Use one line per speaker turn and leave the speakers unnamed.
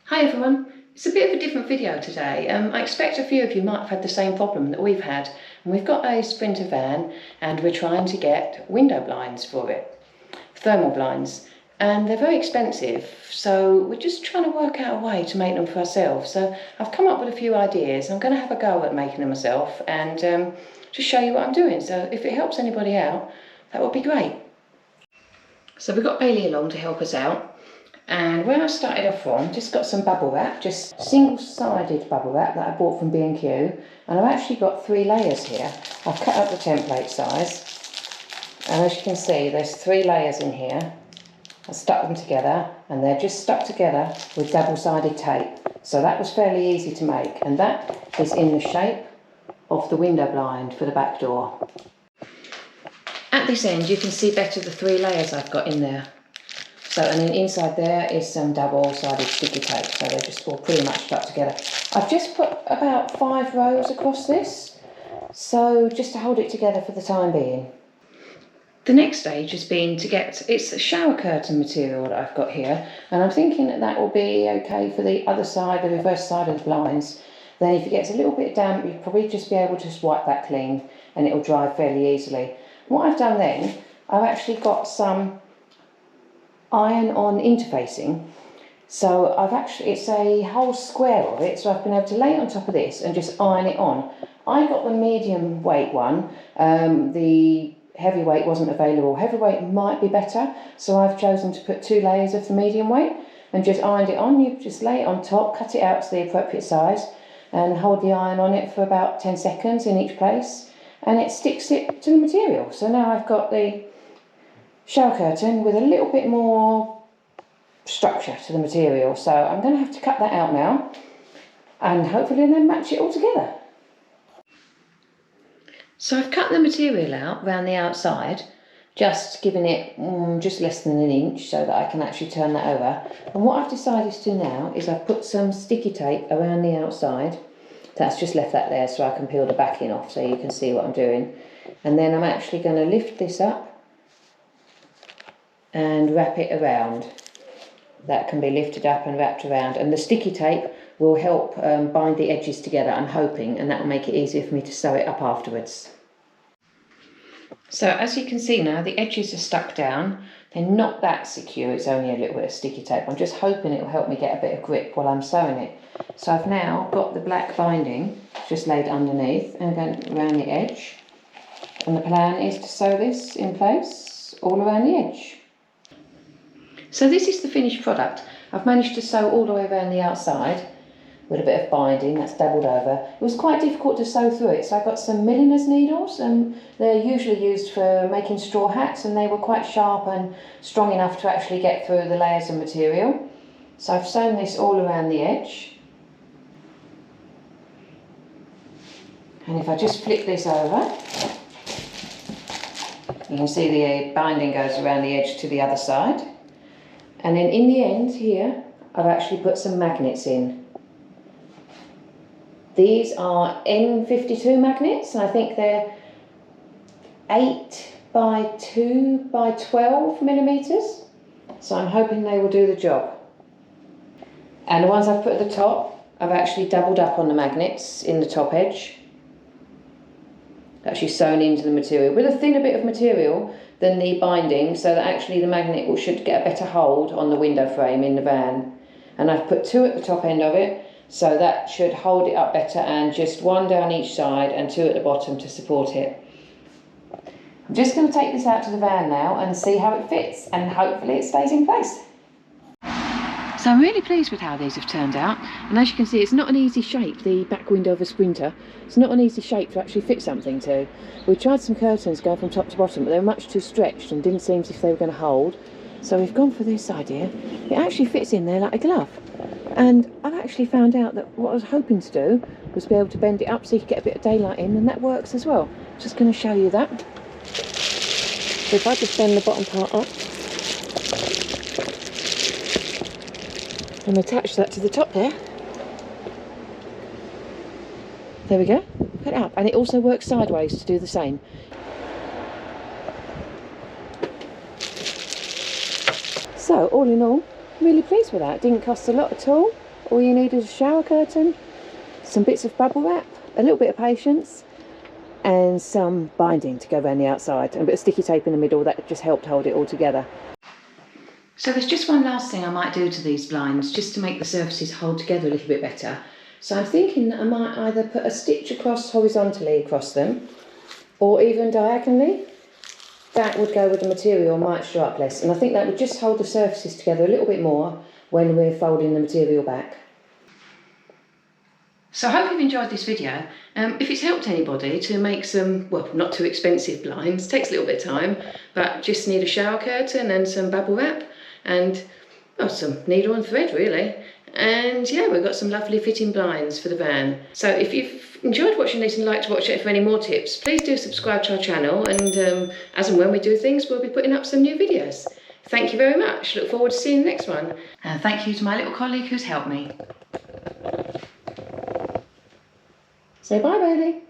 Hi everyone, it's a bit of a different video today. I expect a few of you might have had the same problem that we've had. And we've got a Sprinter van and we're trying to get window blinds for it, thermal blinds. And they're very expensive, so we're just trying to work out a way to make them for ourselves. So I've come up with a few ideas. I'm going to have a go at making them myself and just show you what I'm doing. So if it helps anybody out, that would be great. So we've got Bailey along to help us out. And where I started off from, just got some bubble wrap, just single-sided bubble wrap that I bought from B&Q. And I've actually got 3 layers here. I've cut up the template size. And as you can see, there's 3 layers in here. I stuck them together, and they're just stuck together with double-sided tape. So that was fairly easy to make. And that is in the shape of the window blind for the back door. At this end, you can see better the 3 layers I've got in there. So, and then inside there is some double-sided sticky tape, so they're just all pretty much stuck together. I've just put about 5 rows across this, so just to hold it together for the time being. The next stage has been to get, it's a shower curtain material that I've got here, and I'm thinking that that will be okay for the other side, the reverse side of the blinds. Then if it gets a little bit damp, you'll probably just be able to just wipe that clean, and it'll dry fairly easily. What I've done then, I've actually got some iron-on interfacing, so it's a whole square of it, so I've been able to lay it on top of this and just iron it on. I got the medium weight one, the heavyweight wasn't available. Heavyweight might be better, so I've chosen to put 2 layers of the medium weight and just ironed it on. You just lay it on top, cut it out to the appropriate size and hold the iron on it for about 10 seconds in each place, and it sticks it to the material. So now I've got the shower curtain with a little bit more structure to the material, so I'm going to have to cut that out now and hopefully then match it all together. So I've cut the material out around the outside, just giving it just less than 1 inch so that I can actually turn that over. And what I've decided to do now is I've put some sticky tape around the outside. That's just left that there so I can peel the backing off so you can see what I'm doing. And then I'm actually going to lift this up and wrap it around. That can be lifted up and wrapped around, and the sticky tape will help bind the edges together, I'm hoping, and that will make it easier for me to sew it up afterwards. So as you can see now, the edges are stuck down. They're not that secure, it's only a little bit of sticky tape. I'm just hoping it will help me get a bit of grip while I'm sewing it. So I've now got the black binding just laid underneath and going around the edge, and the plan is to sew this in place all around the edge. So this is the finished product. I've managed to sew all the way around the outside with a bit of binding that's doubled over. It was quite difficult to sew through it, so I got some milliner's needles, and they're usually used for making straw hats, and they were quite sharp and strong enough to actually get through the layers of material. So I've sewn this all around the edge. And if I just flip this over, you can see the binding goes around the edge to the other side. And then in the end here, I've actually put some magnets in. These are N52 magnets, and I think they're 8 by 2 by 12 millimeters. So I'm hoping they will do the job. And the ones I've put at the top, I've actually doubled up on the magnets in the top edge. Actually sewn into the material with a thinner bit of material than the binding, so that actually the magnet should get a better hold on the window frame in the van. And I've put 2 at the top end of it, so that should hold it up better, and just 1 down each side and 2 at the bottom to support it. I'm just going to take this out to the van now and see how it fits, and hopefully it stays in place. So I'm really pleased with how these have turned out, and as you can see, it's not an easy shape, the back window of a Sprinter. It's not an easy shape to actually fit something to. We tried some curtains going from top to bottom, but they were much too stretched and didn't seem as if they were going to hold. So we've gone for this idea. It actually fits in there like a glove. And I've actually found out that what I was hoping to do was be able to bend it up so you could get a bit of daylight in, and that works as well. Just going to show you that. So if I just bend the bottom part up and attach that to the top there. There we go, put it up, and it also works sideways to do the same. So all in all, really pleased with that. It didn't cost a lot at all All you need is a shower curtain, some bits of bubble wrap, a little bit of patience, and some binding to go around the outside, and a bit of sticky tape in the middle that just helped hold it all together. So there's just one last thing I might do to these blinds, just to make the surfaces hold together a little bit better. So I'm thinking that I might either put a stitch across horizontally across them, or even diagonally. That would go with the material, might show up less, and I think that would just hold the surfaces together a little bit more when we're folding the material back. So I hope you've enjoyed this video. If it's helped anybody to make some, well, not too expensive blinds, takes a little bit of time, but just need a shower curtain and some bubble wrap and some needle and thread really. And yeah, we've got some lovely fitting blinds for the van. So if you've enjoyed watching this and like to watch it for any more tips, please do subscribe to our channel, and as and when we do things, we'll be putting up some new videos. Thank you very much. Look forward to seeing the next one. And thank you to my little colleague who's helped me. Say bye, baby.